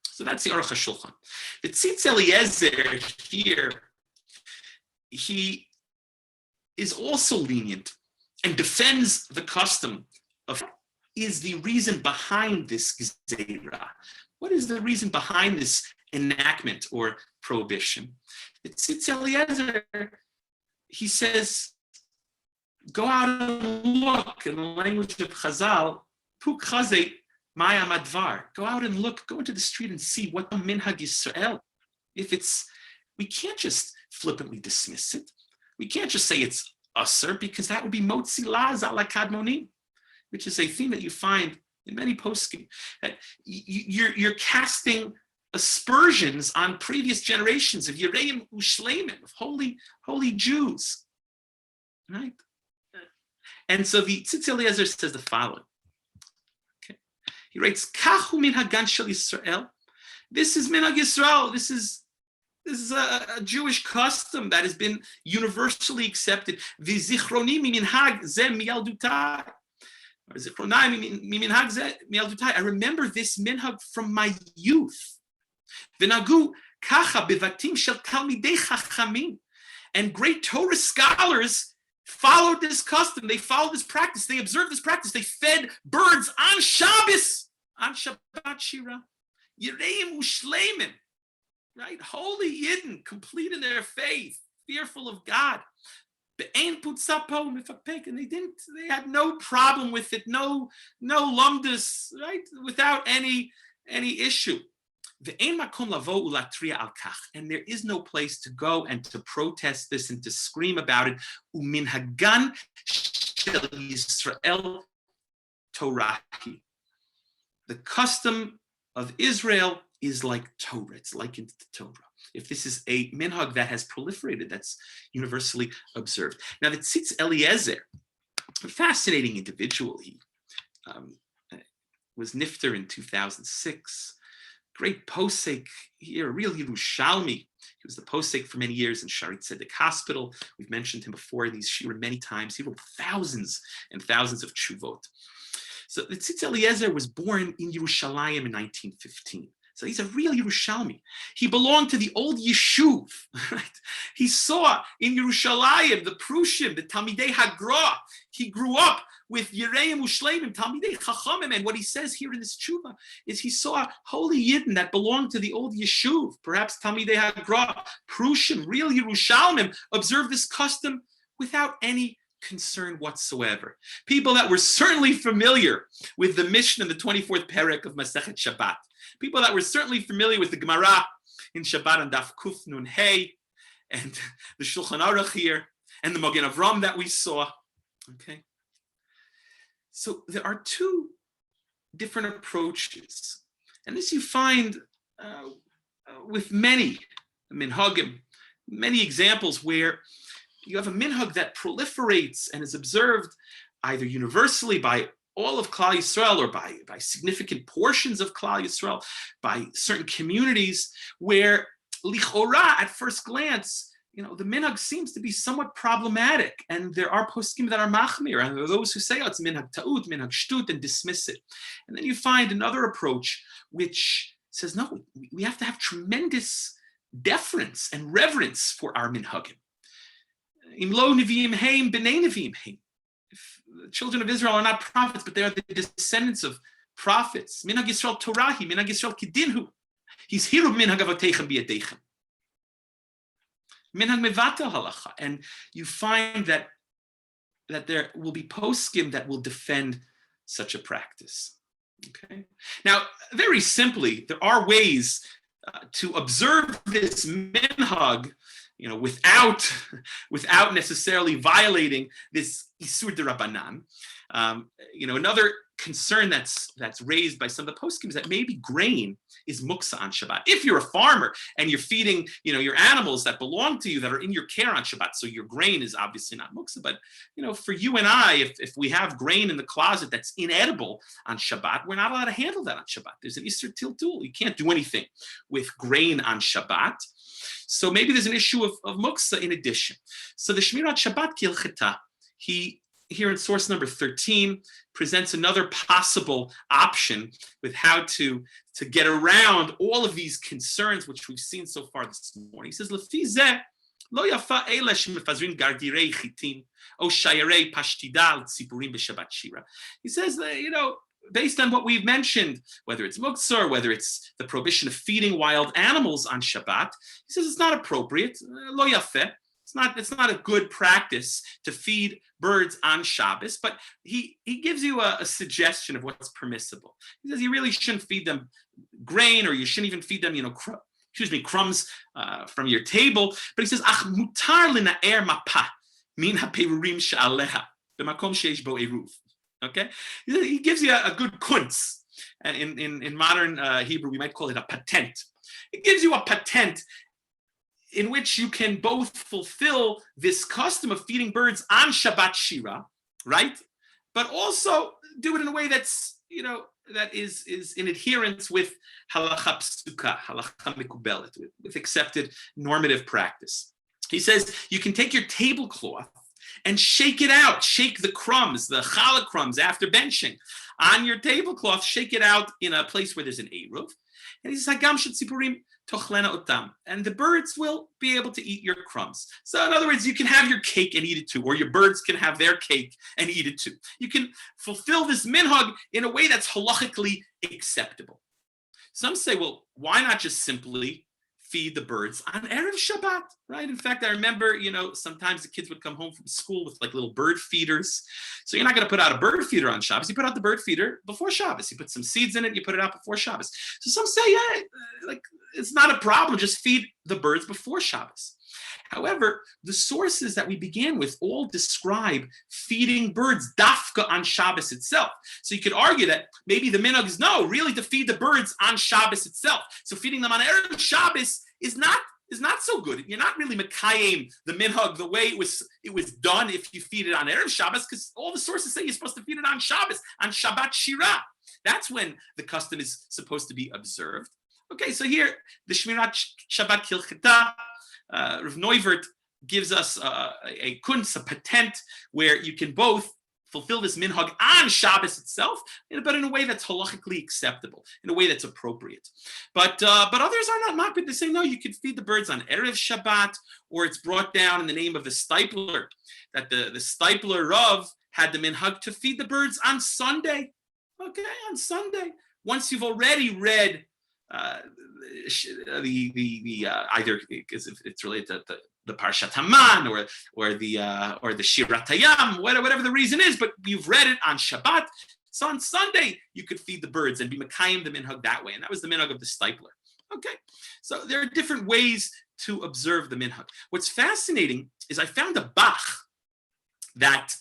So that's the Aruch HaShulchan. The Tzitz Eliezer here, he is also lenient and defends the custom of is the reason behind this gezerah. What is the reason behind this enactment or prohibition? The Tzitz Eliezer, he says, go out and look in the language of Chazal, Puk Chazei, Maya Madvar. Go out and look, go into the street and see what the Minhag Yisrael. We can't just flippantly dismiss it. We can't just say it's usher, because that would be Motzi Laz ala Kadmonim, which is a theme that you find in many poskim. That you're casting aspersions on previous generations of Yereim Ushleimim, of holy Jews. Right? And so the Tzitz Eliezer says the following. He writes, Kachu min hagan shel Yisrael. This is minhag Yisrael. This is a Jewish custom that has been universally accepted. V'zichroni minhag ze miyaldutai. Zichroni minhag ze miyaldutai. I remember this minhag from my youth. V'nagu kacha bevatim shel talmidei chachamim. And great Torah scholars followed this custom. They followed this practice. They observed this practice. They fed birds on Shabbos, on Shabbat Shirah. Yereim ushleimim, right? Holy Yidden, complete in their faith, fearful of God. Be'ein putzapo mifapek, and they had no problem with it, no lumdus, right? Without any issue. And there is no place to go and to protest this and to scream about it. Uminhagan shel Yisrael Torahi. The custom of Israel is like Torah. It's likened to Torah. If this is a minhag that has proliferated, that's universally observed. Now, the Tzitz Eliezer, a fascinating individual. He was nifter in 2006. Great posek here, a real Yerushalmi. He was the posek for many years in Shaarei Tzedek Hospital. We've mentioned him before in these shiurim many times. He wrote thousands and thousands of tshuvot. So the Tzitz Eliezer was born in Yerushalayim in 1915. So he's a real Yerushalmi. He belonged to the old Yeshuv, right? He saw in Yerushalayim the Prushim, the Talmidei Hagra. He grew up with Yereim Ushleimim, Talmidei Chachamim, and what he says here in this tshuva is he saw holy Yidden that belonged to the old Yeshuv, perhaps Talmidei Hagra, Prushim, real Yerushalmim, observe this custom without any concern whatsoever. People that were certainly familiar with the Mishnah in the 24th perek of Masechet Shabbat. People that were certainly familiar with the Gemara in Shabbat and Daf Kuf Nun Hey, and the Shulchan Aruch here, and the Mogen Avram that we saw. Okay. So there are two different approaches. And this you find with many minhagim, many examples where you have a minhag that proliferates and is observed either universally by all of Klal Yisrael or by significant portions of Klal Yisrael, by certain communities where lichora at first glance, the minhag seems to be somewhat problematic, and there are poskim that are machmir, and there are those who say, oh, it's minhag ta'ut, minhag shtut, and dismiss it. And then you find another approach which says, no, we have to have tremendous deference and reverence for our minhagim. Im lo neviim heim b'nei neviim heim. If the children of Israel are not prophets, but they are the descendants of prophets. Minhag Yisrael Torahi, minhag Yisrael Kidinhu. He's hiru minhag avoteichem biyadechem. Minhag mevata halacha. And you find that there will be poskim that will defend such a practice. Okay. Now, very simply, there are ways to observe this minhag, without necessarily violating this isur de Rabbanan. Another concern that's raised by some of the poskim is that maybe grain is muksa on Shabbat. If you're a farmer and you're feeding, your animals that belong to you that are in your care on Shabbat, so your grain is obviously not muksa. But for you and I, if we have grain in the closet that's inedible on Shabbat, we're not allowed to handle that on Shabbat. There's an isur tiltul. You can't do anything with grain on Shabbat. So maybe there's an issue of muksa in addition. So the Shmirat Shabbat Kilchita, he here in source number 13 presents another possible option with how to get around all of these concerns which we've seen so far this morning. He says, "Lefi zeh lo yafa ela shemefazrin gardirei chitin o shayarei pashtida l'tzipurim b'Shabbat Shirah." He says, based on what we've mentioned, whether it's muktzah or whether it's the prohibition of feeding wild animals on Shabbat, he says it's not appropriate. Lo yafeh. It's not a good practice to feed birds on Shabbos, but he gives you a suggestion of what's permissible. He says you really shouldn't feed them grain, or you shouldn't even feed them, crumbs from your table. But he says, "Ach mutar lina'er mapa min haperurim she'aleha b'makom sheish bo eruv." Okay, he gives you a good kunz. In modern Hebrew, we might call it a patent. It gives you a patent in which you can both fulfill this custom of feeding birds on Shabbat Shirah, right? But also do it in a way that's, that is in adherence with halacha psuka, halacha mikubelet, with accepted normative practice. He says you can take your tablecloth and shake it out, shake the crumbs, the challah crumbs after benching on your tablecloth, shake it out in a place where there's an eruv. And he says, "Hagam shetzipurim tochlena otam," and the birds will be able to eat your crumbs. So in other words, you can have your cake and eat it too, or your birds can have their cake and eat it too. You can fulfill this minhag in a way that's halachically acceptable. Some say, well, why not just simply feed the birds on Erev Shabbat, right? In fact, I remember, sometimes the kids would come home from school with like little bird feeders. So you're not going to put out a bird feeder on Shabbos. You put out the bird feeder before Shabbos. You put some seeds in it. You put it out before Shabbos. So some say, it's not a problem. Just feed the birds before Shabbos. However, the sources that we began with all describe feeding birds dafka on Shabbos itself. So you could argue that maybe the minhag is really to feed the birds on Shabbos itself. So feeding them on Erev Shabbos is not so good. You're not really mekayim the minhag the way it was done if you feed it on Erev Shabbos, because all the sources say you're supposed to feed it on Shabbos, on Shabbat Shirah. That's when the custom is supposed to be observed. Okay, so here the Shmirat Shabbat Kilchita, Rav Neuvert gives us a kunz, a patent, where you can both fulfill this minhag on Shabbos itself, but in a way that's halachically acceptable, in a way that's appropriate. But others are not good. They say, no, you can feed the birds on Erev Shabbat, or it's brought down in the name of the stipler, that the stipler Rav had the minhag to feed the birds on Sunday. Okay, on Sunday. Once you've already read either because it's related to the Parshat Haman or the Shirat Hayam, whatever the reason is, but you've read it on Shabbat. So on Sunday you could feed the birds and be mekayim the minhag that way, and that was the minhag of the stipler. Okay, so there are different ways to observe the minhag. What's fascinating is I found a Bach that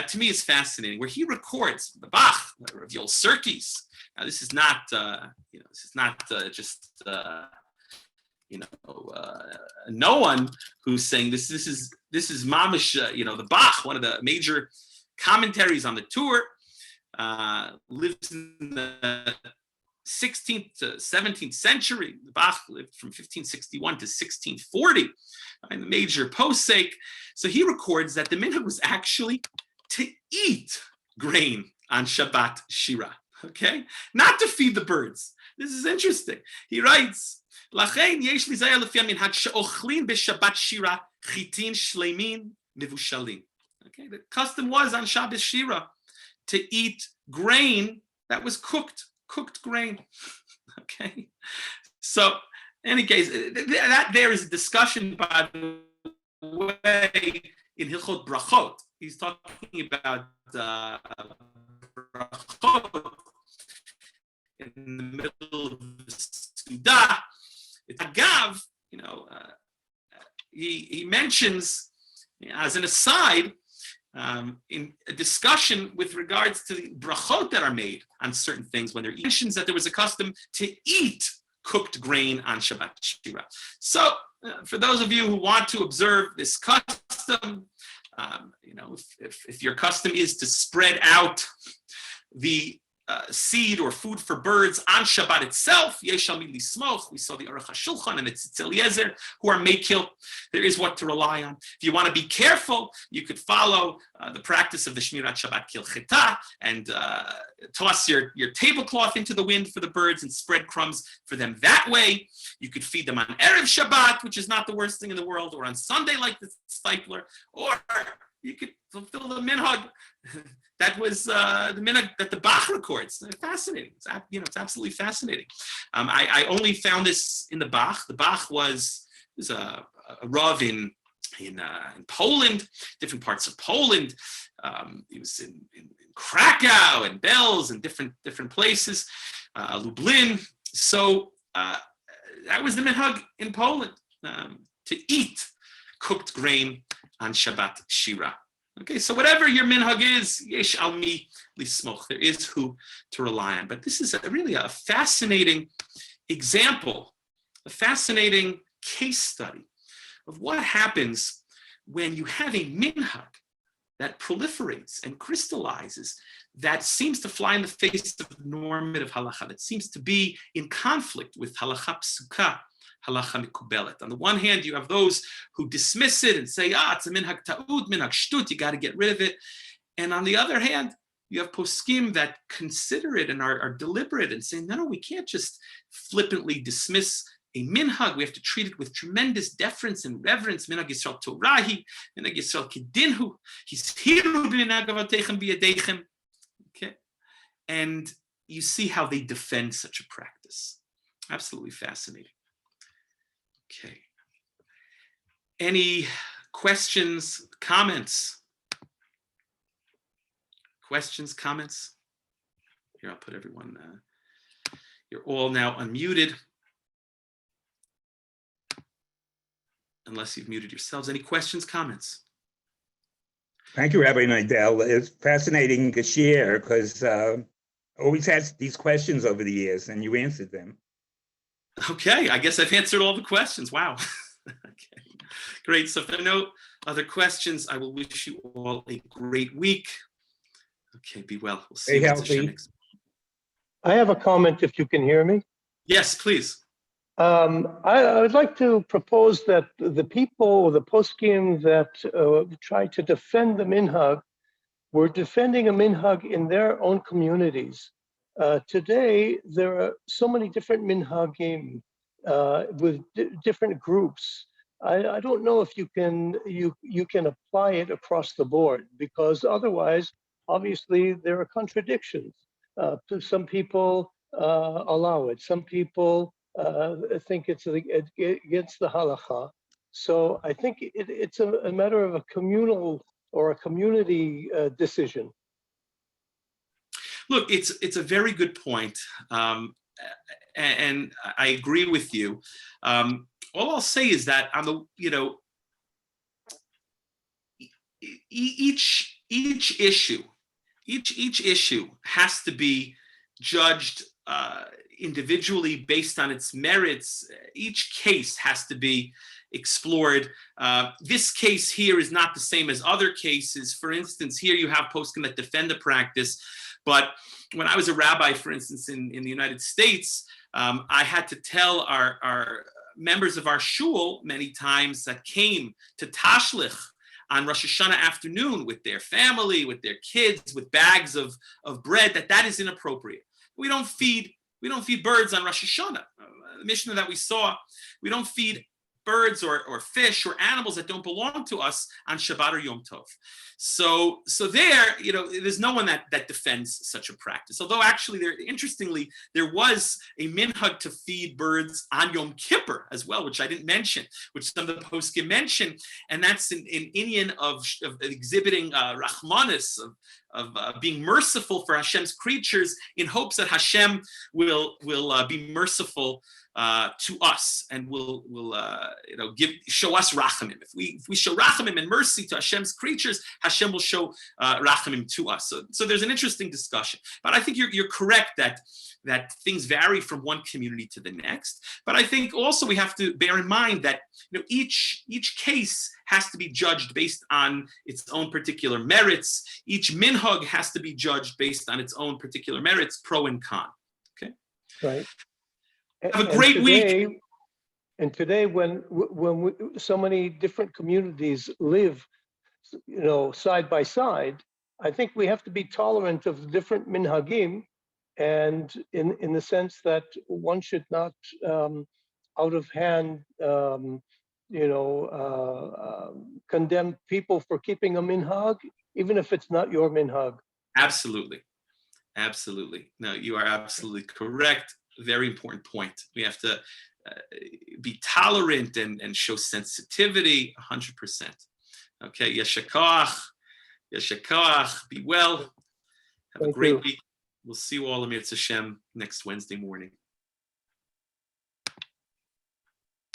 to me is fascinating, where he records the Bach, Rav Yoel Sirkis. Now, this is not, just no one who's saying this. This is mamish, the Bach, one of the major commentaries on the tour, lives in the 16th to 17th century. The Bach lived from 1561 to 1640, and the major posek. So he records that the minhag was actually to eat grain on Shabbat Shirah. Okay, not to feed the birds. This is interesting. He writes, "Lachein yesh lizayah lefi minhag she'ochlin b'Shabbat Shirah chitin shleimin mevushalin." Okay, the custom was on Shabbos Shirah to eat grain that was cooked grain. Okay, so in any case, that there is a discussion, by the way, in Hilchot Brachot. He's talking about brachot in the middle of the Sudah. It's Agav, he mentions, as an aside, in a discussion with regards to the brachot that are made on certain things when there mentions that there was a custom to eat cooked grain on Shabbat Shirah. So for those of you who want to observe this custom, if your custom is to spread out the seed or food for birds on Shabbat itself, Yeshal Mili Smoch, we saw the Aruch HaShulchan and the Tzitz Eliezer who are makil. There is what to rely on. If you want to be careful, you could follow the practice of the Shmirat Shabbat Kilcheta and toss your tablecloth into the wind for the birds and spread crumbs for them that way. You could feed them on Erev Shabbat, which is not the worst thing in the world, or on Sunday like the Stifler, or you could fulfill the minhag. That was the minhag that the Bach records. Fascinating. It's absolutely fascinating. I only found this in the Bach. The Bach was a Rav in Poland, different parts of Poland. He was in Krakow and Belz and different places, Lublin. So that was the minhag in Poland, to eat cooked grain on Shabbat Shirah. Okay, so whatever your minhag is, yesh al mi lismoch, there is who to rely on. But this is really a fascinating example, a fascinating case study of what happens when you have a minhag that proliferates and crystallizes, that seems to fly in the face of normative halacha, that seems to be in conflict with halacha psuka, halacha mikubelet. On the one hand, you have those who dismiss it and say, it's a minhag ta'ud, minhag shtut, you got to get rid of it. And on the other hand, you have poskim that consider it and are deliberate and say, no, we can't just flippantly dismiss a minhag. We have to treat it with tremendous deference and reverence. Minhag Yisrael Torahi, minhag Yisrael Kedinhu, Hishiru b'minhag avotechem b'yadechem. Okay, and you see how they defend such a practice. Absolutely fascinating. Okay. Any questions, comments? Questions, comments? Here, I'll put everyone, you're all now unmuted. Unless you've muted yourselves. Any questions, comments? Thank you, Rabbi Neidel. It's fascinating to share because always had these questions over the years and you answered them. Okay, I guess I've answered all the questions. Wow. Okay, great. So if there are no other questions, I will wish you all a great week. Okay, be well. We'll see you next week. I have a comment if you can hear me. Yes, please. I would like to propose that the people, the poskim that try to defend the minhag, were defending a minhag in their own communities. Today, there are so many different minhagim with different groups. I don't know if you can apply it across the board, because otherwise, obviously, there are contradictions. Some people allow it. Some people think it's against the halacha. So I think it's a matter of a communal or a community decision. Look, it's a very good point, and I agree with you. All I'll say is that on the each issue has to be judged individually based on its merits. Each case has to be explored. This case here is not the same as other cases. For instance, here you have poskim that defend the practice, but when I was a rabbi, for instance, in the United States, I had to tell our members of our shul many times that came to Tashlich on Rosh Hashanah afternoon with their family, with their kids, with bags of bread, that is inappropriate. We don't feed birds on Rosh Hashanah. The Mishnah that we saw, we don't feed birds or fish or animals that don't belong to us on Shabbat or Yom Tov. So there, there's no one that defends such a practice. Although actually, interestingly, there was a minhag to feed birds on Yom Kippur as well, which I didn't mention, which some of the poskim mention, and that's an inyan of exhibiting Rachmanis, being merciful for Hashem's creatures in hopes that Hashem will be merciful to us and will show us rachamim. If we show rachamim and mercy to Hashem's creatures, Hashem will show rachamim to us. So there's an interesting discussion. But I think you're correct that things vary from one community to the next. But I think also we have to bear in mind that each case has to be judged based on its own particular merits. Each minhag has to be judged based on its own particular merits, pro and con. Okay. Right. Have a great week. And today, when so many different communities live, side by side, I think we have to be tolerant of the different minhagim, and in the sense that one should not, out of hand, condemn people for keeping a minhag, even if it's not your minhag. Absolutely. No, you are absolutely correct. Very important point. We have to be tolerant and show sensitivity 100%. Okay, yeshakach, be well. Have a great week. We'll see you all, Amir Hashem, next Wednesday morning.